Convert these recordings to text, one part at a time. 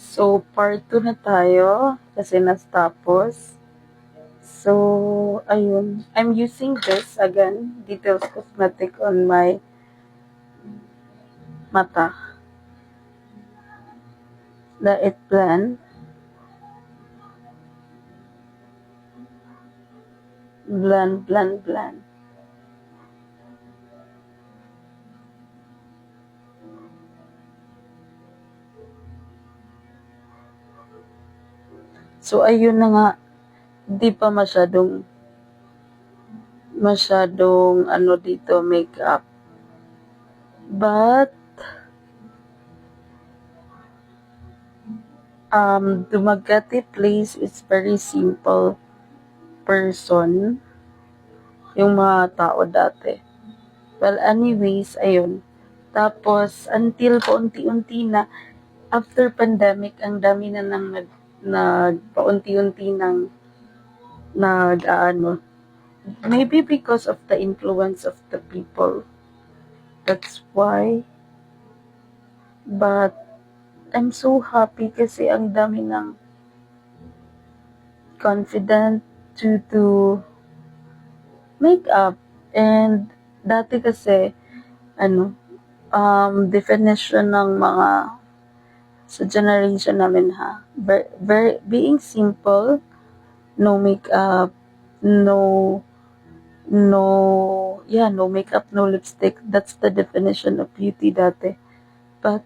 So, part 2 na tayo kasi natapos. So, ayun. I'm using this again, Details Cosmetic on my mata. It Blend. Blend. So, ayun na nga. Di pa masyadong ano dito, makeup. But, Dumaguete Place is very simple person yung mga tao dati. Well, anyways, ayun. Tapos, until paunti-unti na, after pandemic, ang dami na nang paunti-unti nang maybe because of the influence of the people. That's why. But, I'm so happy kasi ang dami ng confident to make up. And, dati kasi, definition ng mga sa generation namin being simple, no makeup, no makeup, no lipstick. That's the definition of beauty dati. But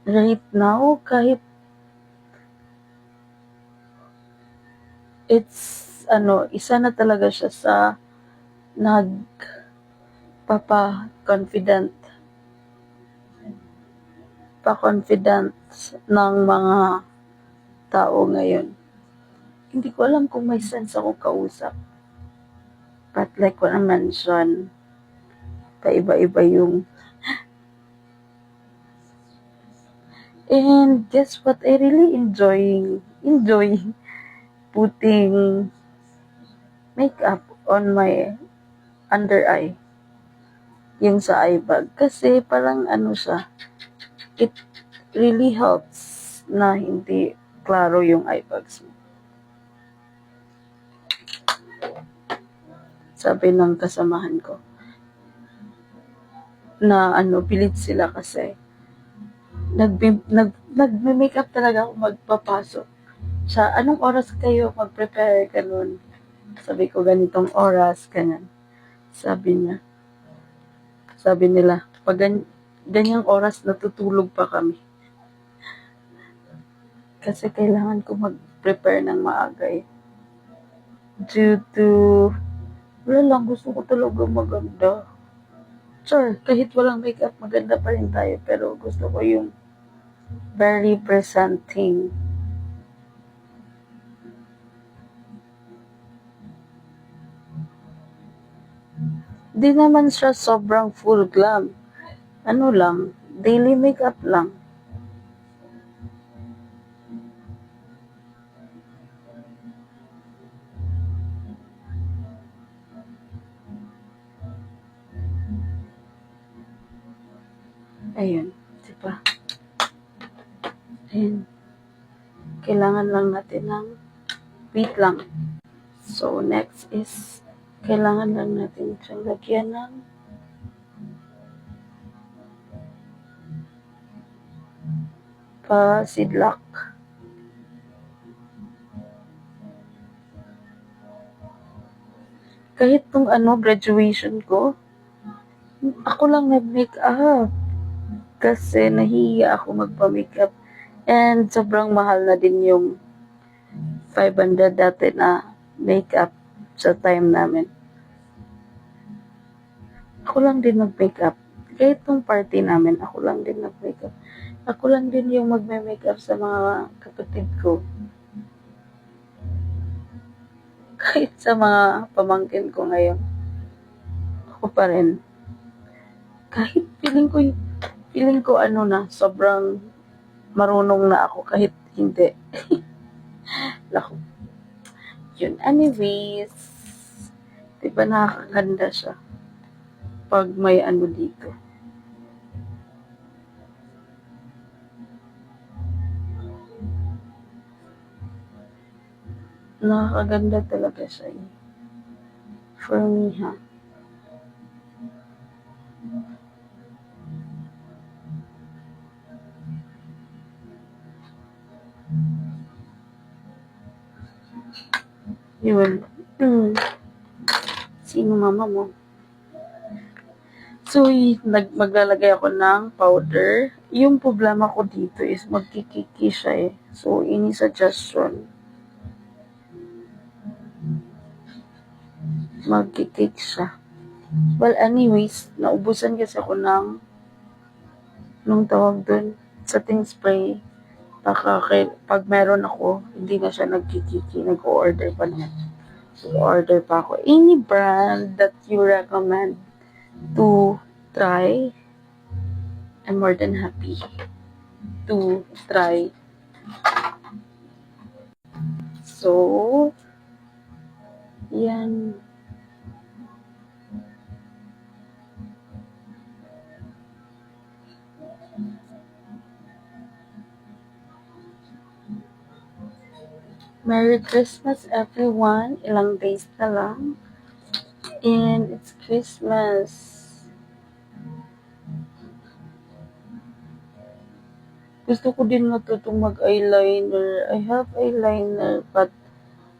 right now, kahit isa na talaga siya sa nagpapa-confident ng mga tao ngayon. Hindi ko alam kung may sense ako kausap. But like what I mentioned, paiba-iba yung. And guess what? I really enjoy putting makeup on my under eye. Yung sa eye bag. Kasi parang siya, it really helps na hindi klaro yung eye bags mo. Sabi ng kasamahan ko na pilit sila kasi nagme-makeup talaga ako magpapasok. Sa anong oras kayo mag-prepare ganun? Sabi ko ganitong oras, ganyan. Sabi nila, pag ganyang oras natutulog pa kami. Kasi kailangan ko mag-prepare ng maaga eh. Due to, wala lang, gusto ko talaga maganda. Sure, kahit walang makeup, maganda pa rin tayo. Pero gusto ko yung very presenting. Di naman siya sobrang full glam. Ano lang, daily makeup lang. Ayun, diba? Ayun. Kailangan lang natin ng wait lang. So, next is kailangan lang natin siyang lagyan ng pasidlak. Kahit nung graduation ko, ako lang nag-makeup. Kasi nahihiya ako magpa-makeup. And sobrang mahal na din yung 500 dati na makeup sa time namin. Ako lang din nag-makeup. Kahit nung party namin, ako lang din nag-makeup. Ako lang din yung magme-makeup sa mga kapatid ko. Kahit sa mga pamangkin ko ngayon, ako pa rin. Kahit feeling ko sobrang marunong na ako kahit hindi. Lako. Yun. Anyways, diba nakakaganda siya pag may dito. Nakakaganda talaga siya eh. For me, ha. Yun. Sino mama mo? So, maglalagay ako ng powder. Yung problema ko dito is magkikiki siya eh. So, ini suggestion. Magkikik siya. Well, anyways, naubusan kasi ako ng nung tawag dun, setting spray. Pag meron ako, hindi na siya nagkikiki. Nag-order pa naman. Nag-order pa ako. Any brand that you recommend to try, I'm more than happy to try. So, yan. Merry Christmas, everyone. Ilang days na lang. And it's Christmas. Gusto ko din matutong mag-eyeliner. I have eyeliner, but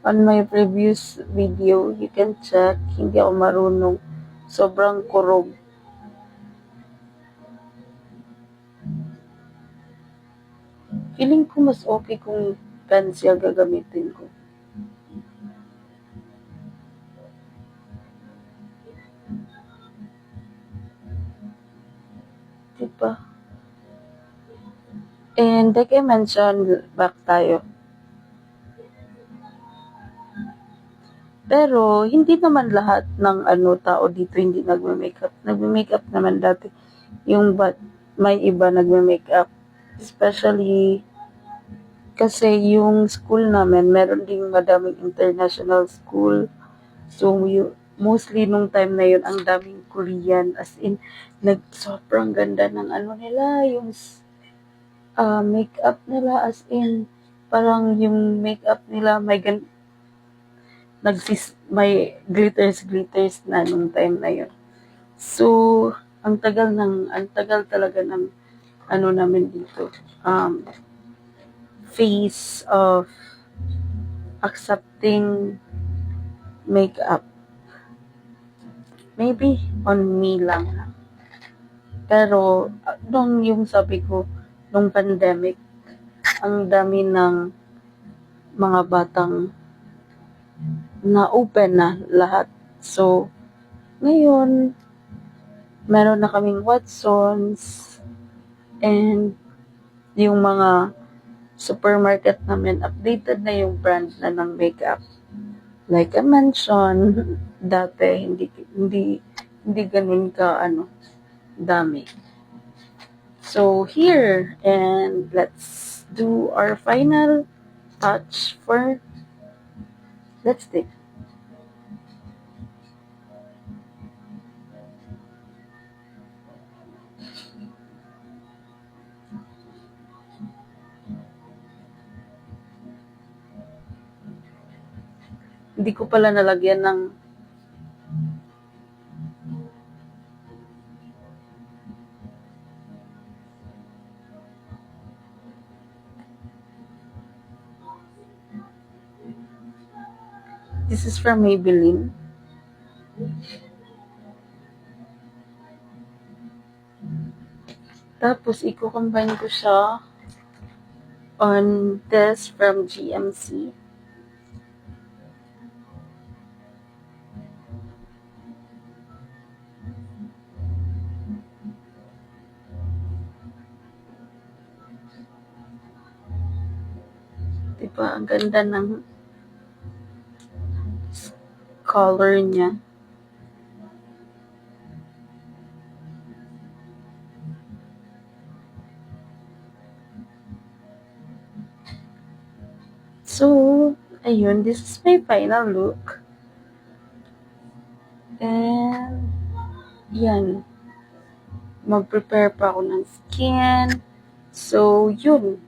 on my previous video, you can check, hindi ako marunong. Sobrang kurog. Feeling ko mas okay kung pencil gagamitin ko. Diba? And like I mentioned, back tayo. Pero, hindi naman lahat ng tao dito hindi nagme-makeup. Nagme-makeup naman dati. May iba nagme-makeup. Especially, kasi yung school namin, meron ding madaming international school. So, mostly nung time na yun, ang daming Korean. As in, sobrang ganda ng nila, yung makeup nila. As in, parang yung makeup nila may glitters na nung time na yun. So, ang tagal talaga ng namin dito. Phase of accepting makeup. Maybe on me lang. Pero, yung sabi ko, nung pandemic, ang dami ng mga batang na open na lahat. So, ngayon, meron na kaming Watsons and yung mga supermarket namin, updated na yung brand na ng makeup. Like I mentioned, dati hindi ganun ka dami. So here, and let's do our final touch for lipstick. Hindi ko pala nalagyan ng this is from Maybelline. Tapos, i-combine ko siya on this from GMC. Diba? Ang ganda ng color niya. So, ayun, this is my final look. And, yan. Mag-prepare pa ako ng skin. So, yun.